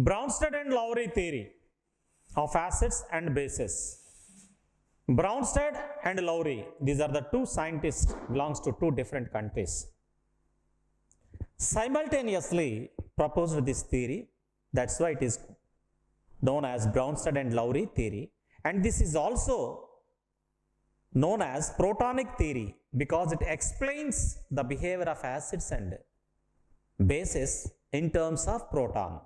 Bronsted and Lowry theory of acids and bases. Bronsted and Lowry, these are the two scientists, belongs to two different countries, simultaneously proposed this theory. That's why it is known as Bronsted and Lowry theory. And this is also known as protonic theory because it explains the behavior of acids and bases in terms of proton.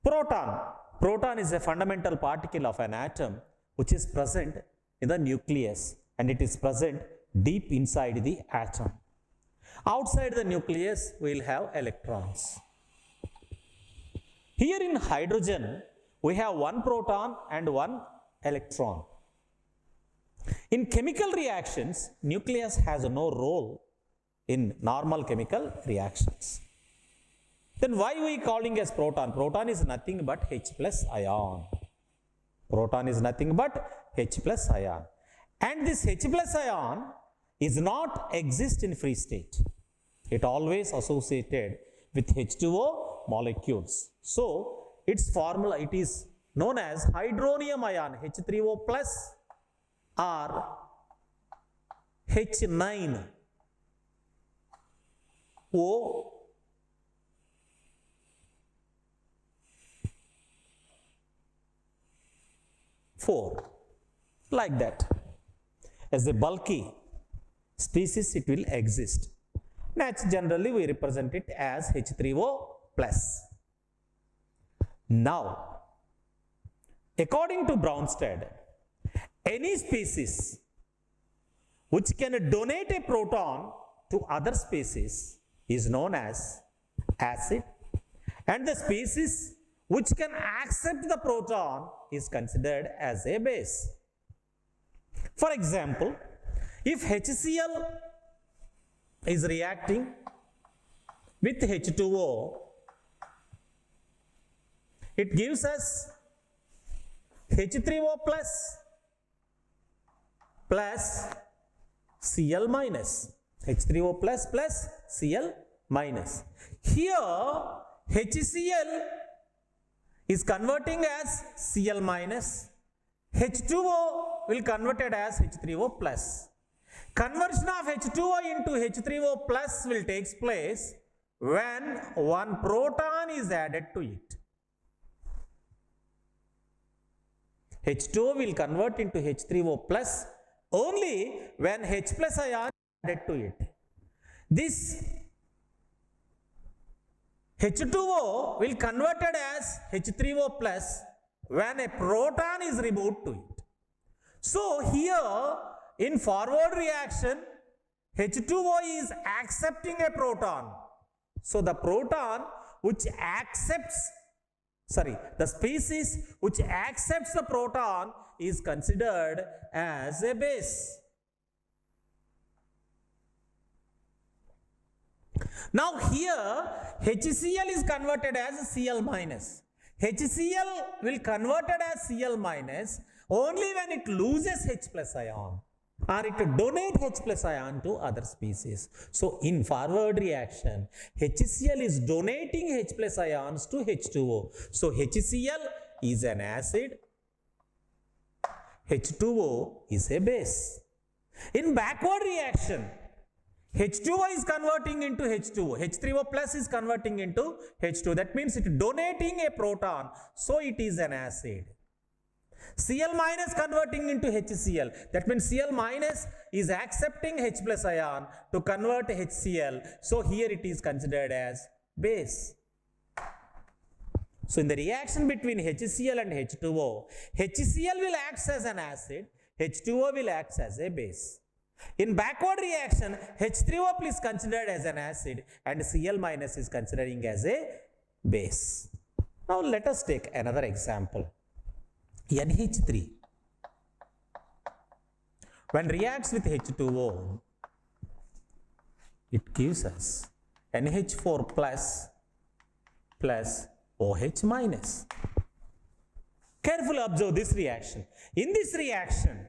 Proton is a fundamental particle of an atom which is present in the nucleus, and it is present deep inside the atom. Outside the nucleus we will have electrons. Here in hydrogen we have one proton and one electron. In chemical reactions, nucleus has no role in normal chemical reactions. Then why we calling as proton? Proton is nothing but H plus ion. Proton is nothing but H plus ion. And this H plus ion is not exist in free state. It always associated with H2O molecules. So its formula, it is known as hydronium ion, H3O plus or H9O 4, like that. As a bulky species it will exist. Generally we represent it as H3O plus. Now, according to Bronsted, any species which can donate a proton to other species is known as acid, and the species which can accept the proton is considered as a base. For example, if HCl is reacting with H2O, it gives us H3O plus Cl minus. H3O plus Cl minus. Here HCl is converting as Cl minus. H2O will convert it as H3O plus. Conversion of H2O into H3O plus will take place when one proton is added to it. H2O will convert into H3O plus only when H plus ion is added to it. This H2O will converted as H3O plus when a proton is removed to it. So here in forward reaction, H2O is accepting a proton. So the proton which accepts, the species which accepts the proton is considered as a base. Now here HCl is converted as Cl minus. HCl will converted as Cl minus only when it loses H plus ion or it donate H plus ion to other species. So in forward reaction, HCl is donating H plus ions to H2O. So HCl is an acid, H2O is a base. In backward reaction, H2O is converting into H2O. H3O plus is converting into H2. That means it donating a proton. So it is an acid. Cl minus converting into HCl. That means Cl minus is accepting H plus ion to convert HCl. So here it is considered as base. So in the reaction between HCl and H2O, HCl will act as an acid. H2O will act as a base. In backward reaction, H3O is considered as an acid and Cl minus is considering as a base. Now let us take another example. NH3. When reacts with H2O, it gives us NH4 plus OH minus. Carefully observe this reaction. In this reaction,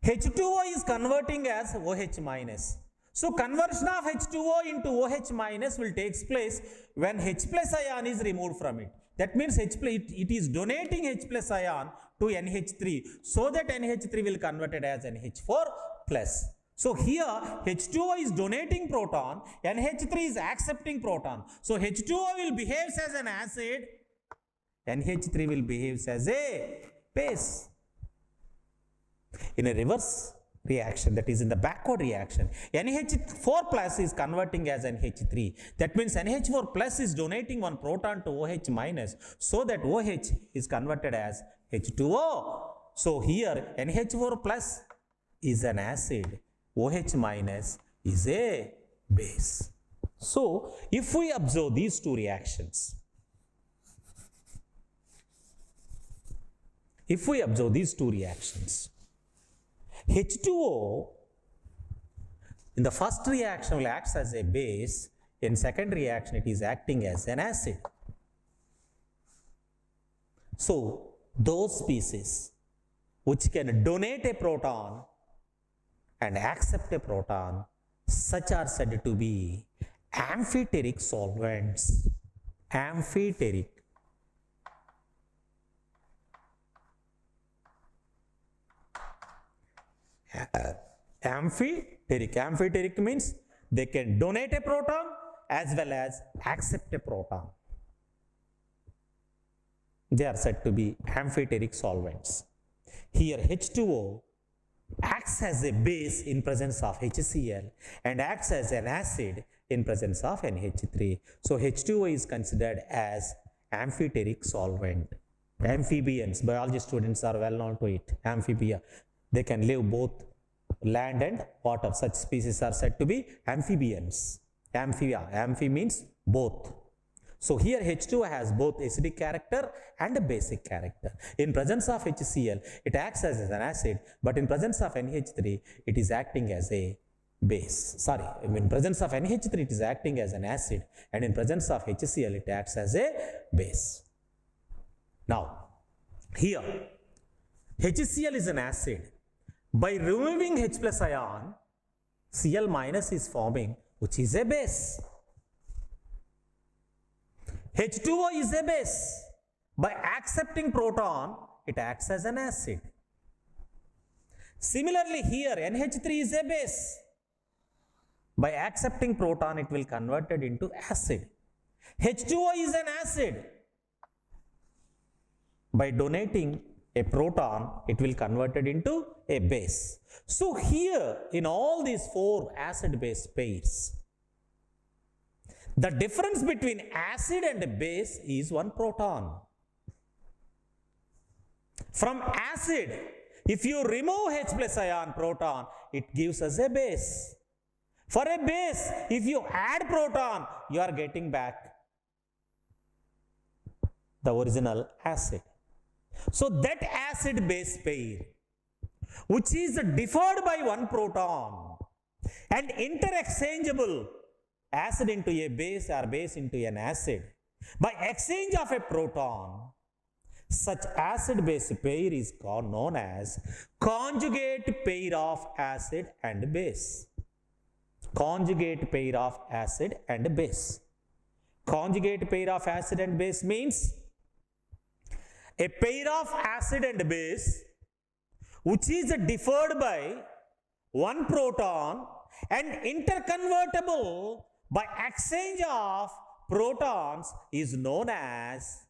H2O is converting as OH minus. So conversion of H2O into OH minus will take place when H plus ion is removed from it. That means it is donating H plus ion to NH3 so that NH3 will convert it as NH4 plus. So here H2O is donating proton, NH3 is accepting proton. So H2O will behave as an acid, NH3 will behave as a base. In a reverse reaction, that is in the backward reaction, NH4 plus is converting as NH3. That means NH4 plus is donating one proton to OH minus so that OH is converted as H2O. So here NH4 plus is an acid, OH minus is a base. So if we observe these two reactions, H2O in the first reaction will act as a base, in second reaction it is acting as an acid. So those species which can donate a proton and accept a proton, such are said to be amphiteric solvents. Amphiteric. Amphiteric means they can donate a proton as well as accept a proton. They are said to be amphiteric solvents. Here H2O acts as a base in presence of HCl and acts as an acid in presence of NH3. So H2O is considered as amphiteric solvent. Amphibians, biology students are well known to it. Amphibia, they can live both land and water. Such species are said to be amphibians. Amphibia, amphi means both. So here H2O has both acidic character and a basic character. In presence of HCl, it acts as an acid, but in presence of NH3, it is acting as a base. Sorry, in presence of NH3, it is acting as an acid, and in presence of HCl, it acts as a base. Now, here, HCl is an acid. By removing H plus ion, Cl minus is forming, which is a base. H2O is a base. By accepting proton, it acts as an acid. Similarly, here NH3 is a base. By accepting proton, it will convert it into acid. H2O is an acid. By donating a proton, it will convert it into a base. So here, in all these four acid-base pairs, the difference between acid and base is one proton. From acid, if you remove H plus ion proton, it gives us a base. For a base, if you add proton, you are getting back the original acid. So that acid-base pair, which is differed by one proton and interexchangeable, acid into a base or base into an acid, by exchange of a proton, such acid-base pair is known as conjugate pair of acid and base. Conjugate pair of acid and base. Conjugate pair of acid and base means a pair of acid and base which is differed by one proton and interconvertible by exchange of protons is known as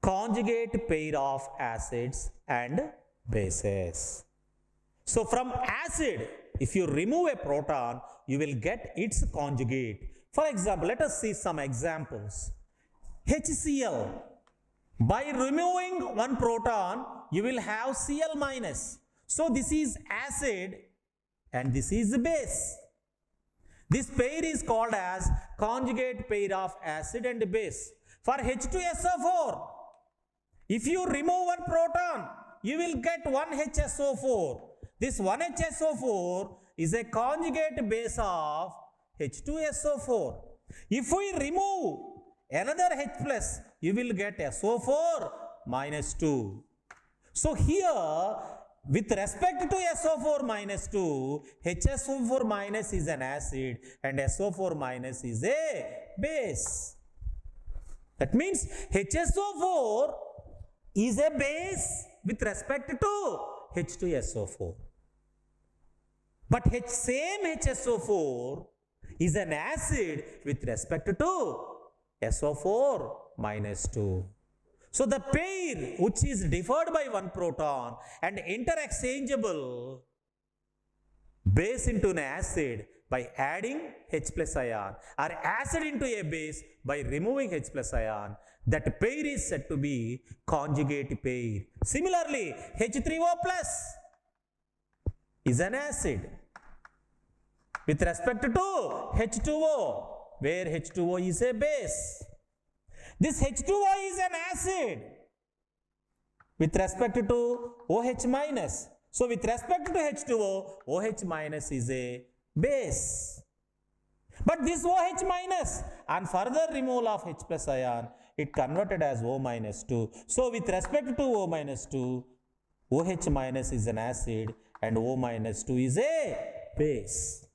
conjugate pair of acids and bases. So from acid, if you remove a proton, you will get its conjugate. For example, let us see some examples. HCl. By removing one proton, you will have Cl minus. So this is acid and this is base. This pair is called as conjugate pair of acid and base. For H2SO4, if you remove one proton, you will get one HSO4. This 1HSO4 is a conjugate base of H2SO4. If we remove another H plus, you will get SO4 minus 2. So here with respect to SO4 minus 2, HSO4 minus is an acid and SO4 minus is a base. That means HSO4 is a base with respect to H2SO4. But same HSO4 is an acid with respect to SO4 minus 2. So the pair which is differed by one proton and interexchangeable base into an acid by adding H plus ion, or acid into a base by removing H plus ion, that pair is said to be conjugate pair. Similarly, H3O plus is an acid with respect to H2O, where H2O is a base. This H2O is an acid with respect to OH minus. So with respect to H2O, OH minus is a base. But this OH minus, on further removal of H plus ion, it converted as O minus 2. So with respect to O minus 2, OH minus is an acid and O minus 2 is a base.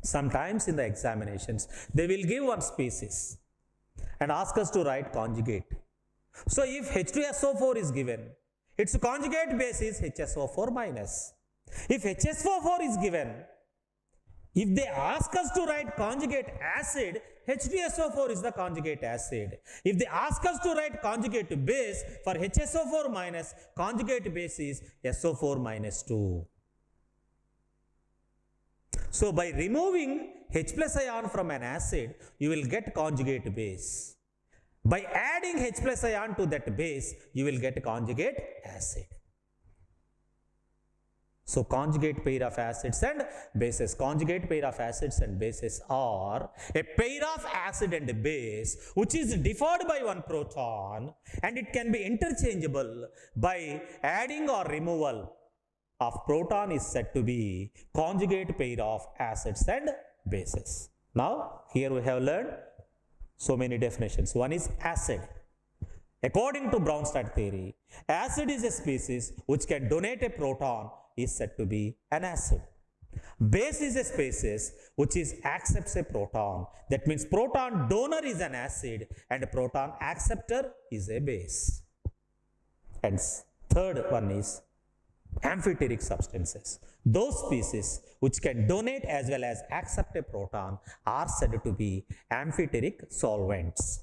Sometimes in the examinations, they will give one species and ask us to write conjugate. So if H2SO4 is given, its conjugate base is HSO4 minus. If HSO4 is given, if they ask us to write conjugate acid, H2SO4 is the conjugate acid. If they ask us to write conjugate base for HSO4 minus, conjugate base is SO4 minus 2. So by removing H plus ion from an acid, you will get conjugate base. By adding H plus ion to that base, you will get conjugate acid. So conjugate pair of acids and bases. Conjugate pair of acids and bases are a pair of acid and base which is differed by one proton, and it can be interchangeable by adding or removal of proton is said to be conjugate pair of acids and bases. Now here we have learned so many definitions. One is acid. According to Bronsted theory, acid is a species which can donate a proton is said to be an acid. Base is a species which accepts a proton. That means proton donor is an acid and proton acceptor is a base. And third one is amphiteric substances. Those species which can donate as well as accept a proton are said to be amphiteric solvents.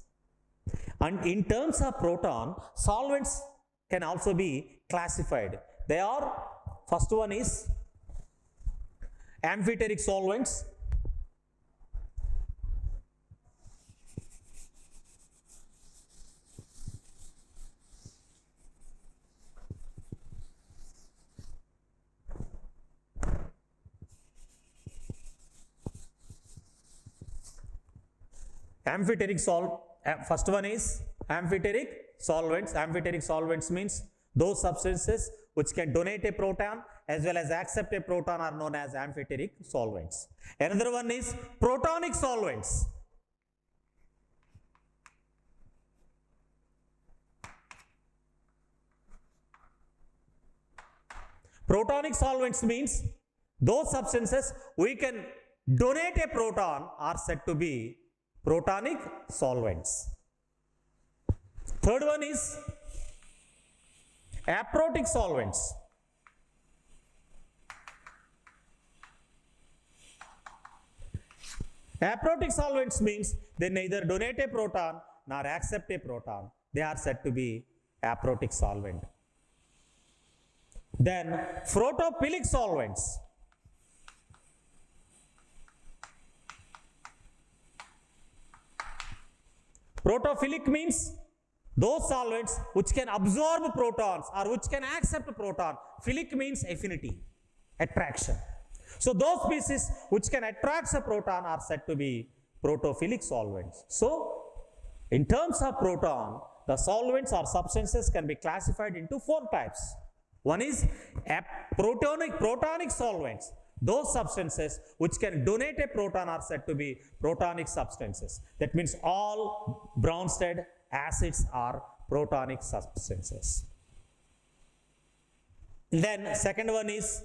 And in terms of proton, solvents can also be classified. They are, first one is amphiteric solvents. First one is amphiteric solvents. Amphiteric solvents means those substances which can donate a proton as well as accept a proton are known as amphiteric solvents. Another one is protonic solvents. Protonic solvents means those substances we can donate a proton are said to be protonic solvents. Third one is aprotic solvents. Aprotic solvents means they neither donate a proton nor accept a proton. They are said to be aprotic solvent. Then photophilic solvents. Protophilic means those solvents which can absorb protons or which can accept proton. Philic means affinity, attraction. So those species which can attract a proton are said to be protophilic solvents. So in terms of proton, the solvents or substances can be classified into four types. One is protonic solvents. Those substances which can donate a proton are said to be protonic substances. That means all Bronsted acids are protonic substances. Then second one is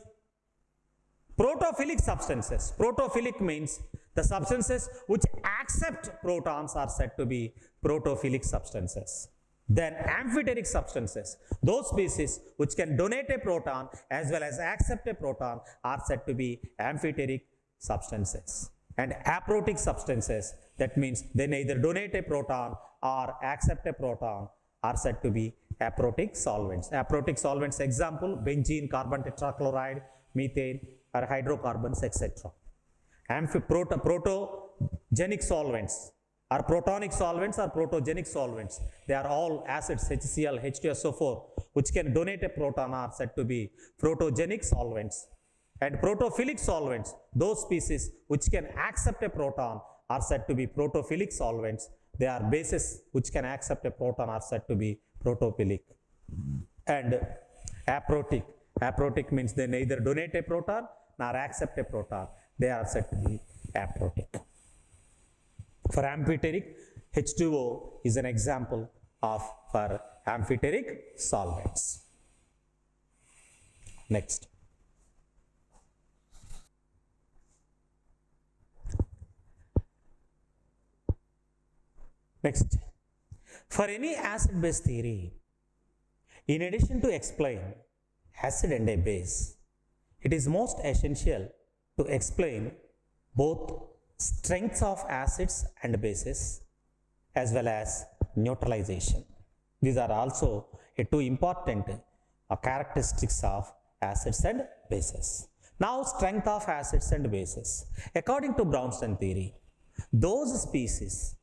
protophilic substances. Protophilic means the substances which accept protons are said to be protophilic substances. Then amphiteric substances, those species which can donate a proton as well as accept a proton are said to be amphiteric substances. And aprotic substances, that means they neither donate a proton or accept a proton, are said to be aprotic solvents. Aprotic solvents example, benzene, carbon tetrachloride, methane, or hydrocarbons, etc. Protogenic solvents are protonic solvents or protogenic solvents. They are all acids, HCl, H2SO4, which can donate a proton are said to be protogenic solvents. And protophilic solvents, those species which can accept a proton are said to be protophilic solvents. They are bases which can accept a proton are said to be protophilic. And aprotic, aprotic means they neither donate a proton nor accept a proton. They are said to be aprotic. For amphiteric, H2O is an example of for amphiteric solvents. Next. Next. For any acid-base theory, in addition to explain acid and a base, it is most essential to explain both strengths of acids and bases as well as neutralization. These are also two important characteristics of acids and bases. Now, strength of acids and bases. According to Brownstein theory, those species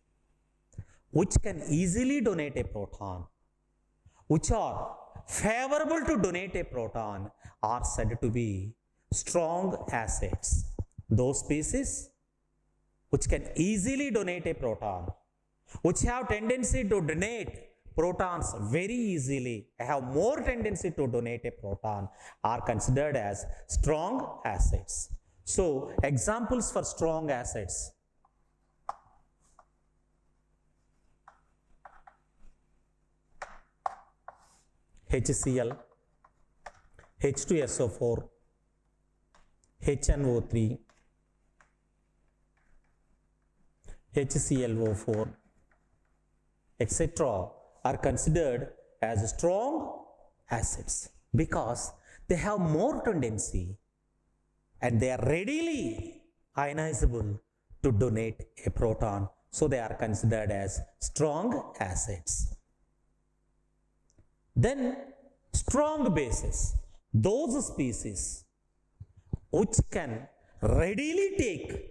which can easily donate a proton, which are favorable to donate a proton, are said to be strong acids. Those species which can easily donate a proton, which have tendency to donate protons very easily, have more tendency to donate a proton, are considered as strong acids. So, examples for strong acids: HCl, H2SO4, HNO3, HClO4, etc. are considered as strong acids because they have more tendency and they are readily ionizable to donate a proton. So they are considered as strong acids. Then strong bases, those species which can readily take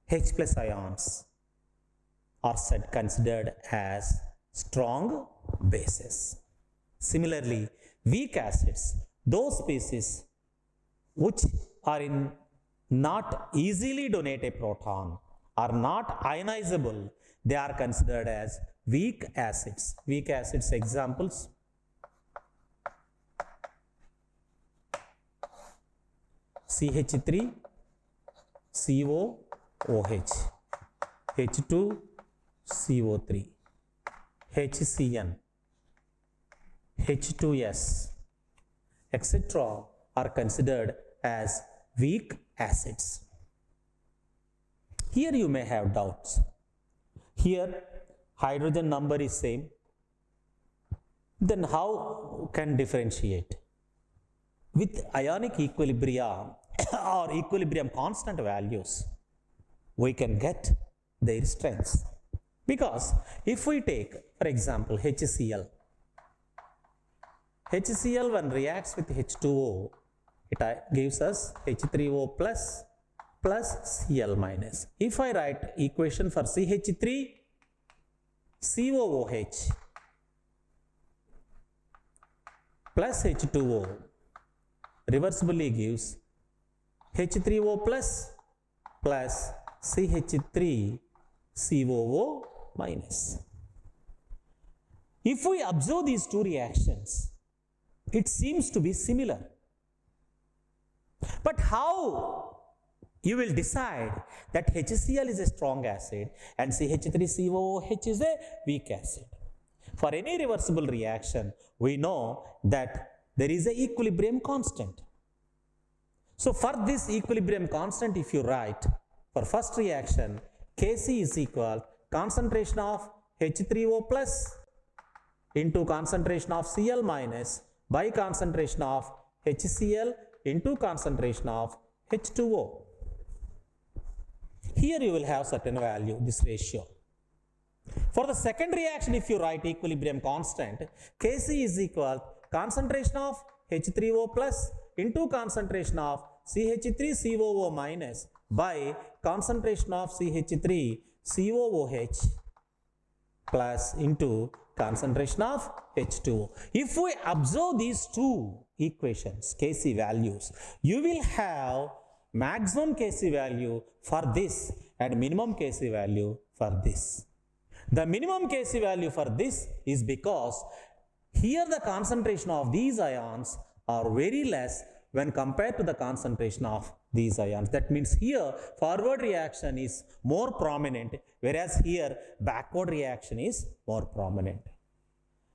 H plus ions are considered as strong bases. Similarly, weak acids, those species which are not easily donate a proton, are not ionizable, they are considered as weak acids. Weak acids examples: CH3, COOH, H2, CO3, HCN, H2S, etc. are considered as weak acids. Here you may have doubts. Here hydrogen number is same. Then how can differentiate? With ionic equilibria or equilibrium constant values, we can get their strengths. Because if we take, for example, HCl, HCl when reacts with H2O, it gives us H3O plus Cl minus. If I write equation for CH3 COOH plus H2O, reversibly gives H3O plus CH3 COO minus. If we observe these two reactions, it seems to be similar. But how you will decide that HCl is a strong acid and CH3COOH is a weak acid? For any reversible reaction, we know that there is a equilibrium constant. So for this equilibrium constant, if you write for first reaction, Kc is equal concentration of H3O plus into concentration of Cl minus by concentration of HCl into concentration of H2O. Here you will have certain value, this ratio. For the second reaction, if you write equilibrium constant, Kc is equal concentration of H3O plus into concentration of CH3COO minus by concentration of CH3COOH plus into concentration of H2O. If we observe these two equations, Kc values, you will have maximum Kc value for this and minimum Kc value for this. The minimum Kc value for this is because here the concentration of these ions are very less when compared to the concentration of these ions. That means here forward reaction is more prominent, whereas here backward reaction is more prominent.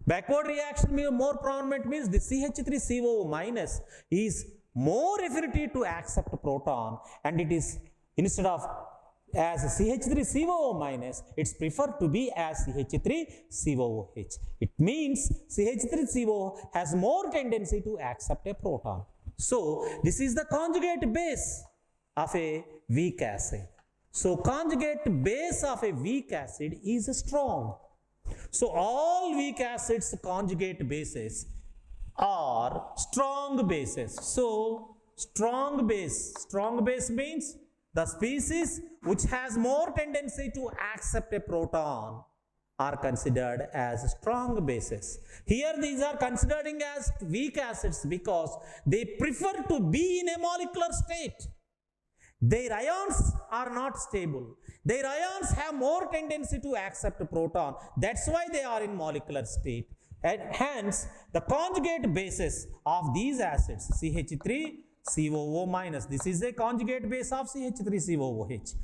Backward reaction more prominent means the CH3COO minus is more affinity to accept proton, and it is instead of as CH3COO minus, it's preferred to be as CH3COOH. It means CH3CO has more tendency to accept a proton. So this is the conjugate base of a weak acid. So conjugate base of a weak acid is strong. So all weak acids conjugate bases are strong bases. So strong base means the species which has more tendency to accept a proton are considered as strong bases. Here these are considering as weak acids because they prefer to be in a molecular state. Their ions are not stable. Their ions have more tendency to accept a proton. That's why they are in molecular state. And hence, the conjugate bases of these acids, CH3COO minus, this is a conjugate base of CH3COOH.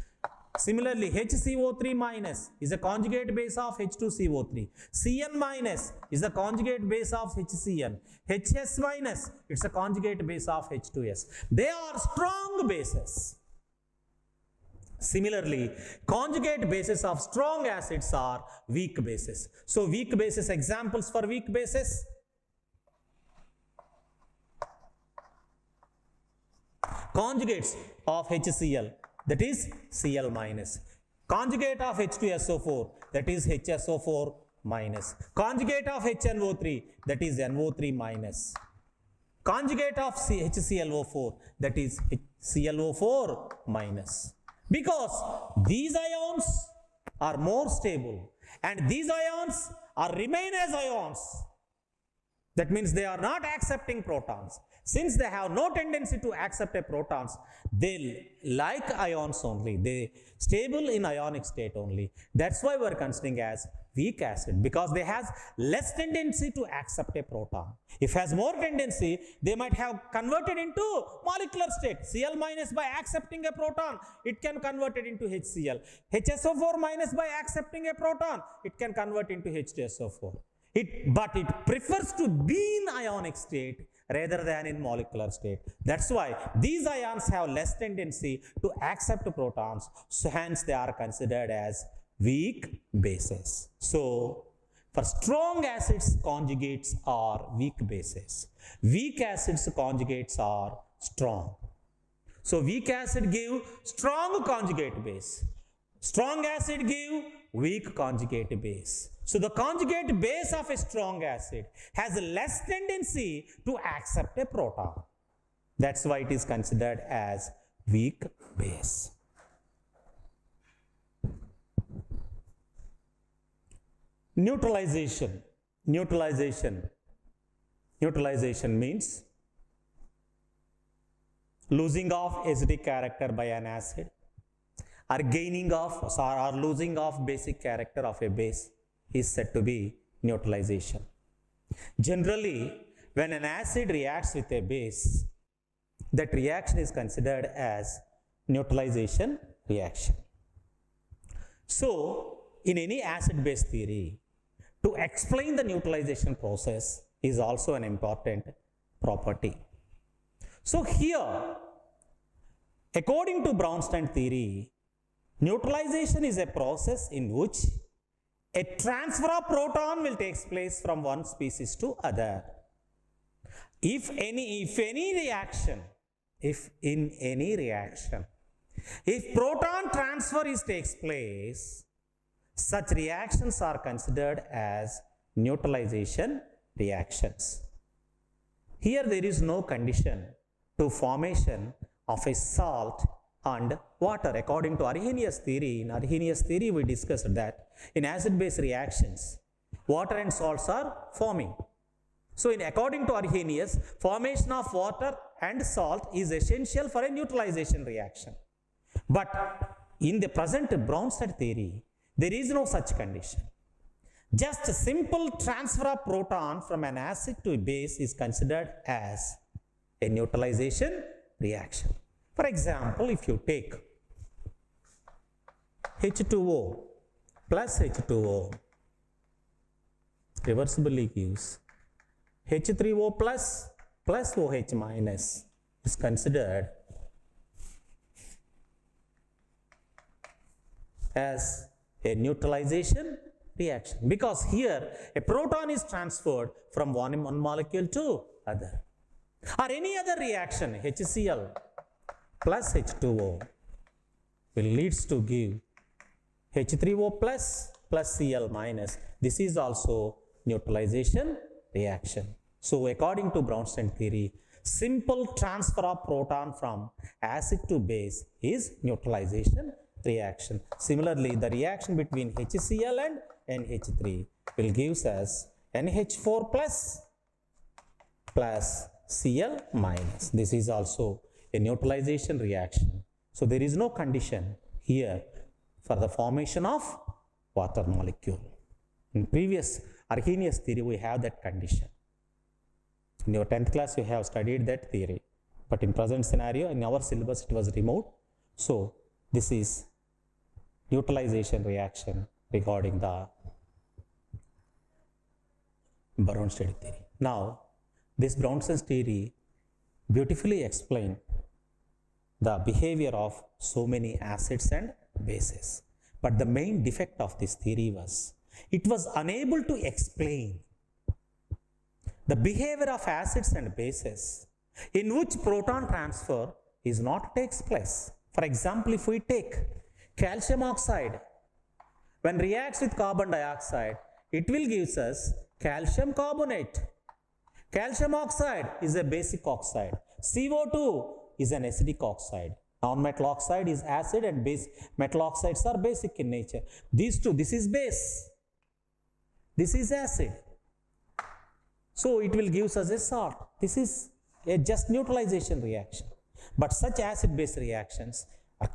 Similarly, HCO3 minus is a conjugate base of H2CO3. Cn minus is a conjugate base of HCN. HS minus, it's a conjugate base of H2S. They are strong bases. Similarly, conjugate bases of strong acids are weak bases. So weak bases, examples for weak bases: conjugates of HCl, that is Cl minus. Conjugate of H2SO4, that is HSO4 minus. Conjugate of HNO3, that is NO3 minus. Conjugate of HClO4, that is ClO4 minus. Because these ions are more stable and these ions remain as ions. That means they are not accepting protons. Since they have no tendency to accept a protons, they like ions only. They stable in ionic state only. That's why we are considering as weak acid, because they has less tendency to accept a proton. If has more tendency, they might have converted into molecular state. Cl minus by accepting a proton, it can convert it into HCl. HSO4 minus by accepting a proton, it can convert into H2SO4. But it prefers to be in ionic state rather than in molecular state. That's why these ions have less tendency to accept protons, so hence they are considered as weak bases. So for strong acids, conjugates are weak bases. Weak acids, conjugates are strong. So weak acid give strong conjugate base. Strong acid give weak conjugate base. So the conjugate base of a strong acid has less tendency to accept a proton. That's why it is considered as weak base. Neutralization. Neutralization means losing of acidic character by an acid, or gaining of or losing of basic character of a base is said to be neutralization. Generally, when an acid reacts with a base, that reaction is considered as neutralization reaction. So, in any acid-base theory, to explain the neutralization process is also an important property. So here, according to Brownstein theory, neutralization is a process in which a transfer of proton will take place from one species to other. If in any reaction, if proton transfer takes place, such reactions are considered as neutralization reactions. Here there is no condition to formation of a salt and water. According to Arrhenius theory, in Arrhenius theory we discussed that in acid-base reactions, water and salts are forming. So according to Arrhenius, formation of water and salt is essential for a neutralization reaction. But in the present Brownstein theory, there is no such condition. Just a simple transfer of proton from an acid to a base is considered as a neutralization reaction. For example, if you take H2O plus H2O, reversibly gives H3O plus OH minus is considered as a neutralization reaction, because here a proton is transferred from one molecule to other. Or any other reaction, HCl plus H2O will leads to give H3O plus Cl minus. This is also neutralization reaction. So according to Brownstein theory, simple transfer of proton from acid to base is neutralization reaction. Similarly, the reaction between HCl and NH3 will give us NH4 plus Cl minus. This is also a neutralization reaction. So there is no condition here for the formation of water molecule. In previous Arrhenius theory, we have that condition. In your 10th class, you have studied that theory. But in present scenario, in our syllabus, it was removed. So this is neutralization reaction regarding the Brownstein theory. Now, this Brownstein theory beautifully explains the behavior of so many acids and bases. But the main defect of this theory was it was unable to explain the behavior of acids and bases in which proton transfer is not takes place. For example, if we take calcium oxide, when reacts with carbon dioxide, it will give us calcium carbonate. Calcium oxide is a basic oxide. CO2 is an acidic oxide. Non-metal oxide is acid and base. Metal oxides are basic in nature. These two, this is base. This is acid. So it will give us a salt. This is a just neutralization reaction. But such acid-base reactions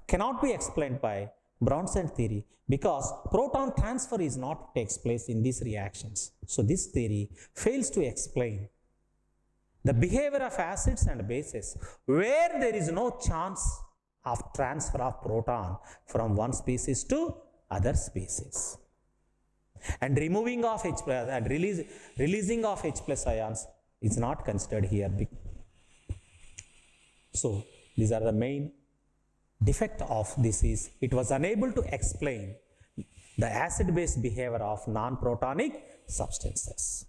cannot be explained by Brownstein theory because proton transfer is not takes place in these reactions. So this theory fails to explain the behavior of acids and bases where there is no chance of transfer of proton from one species to other species. And removing of H plus and releasing of H plus ions is not considered here. So these are the main defect of this is it was unable to explain the acid-base behavior of non-protonic substances.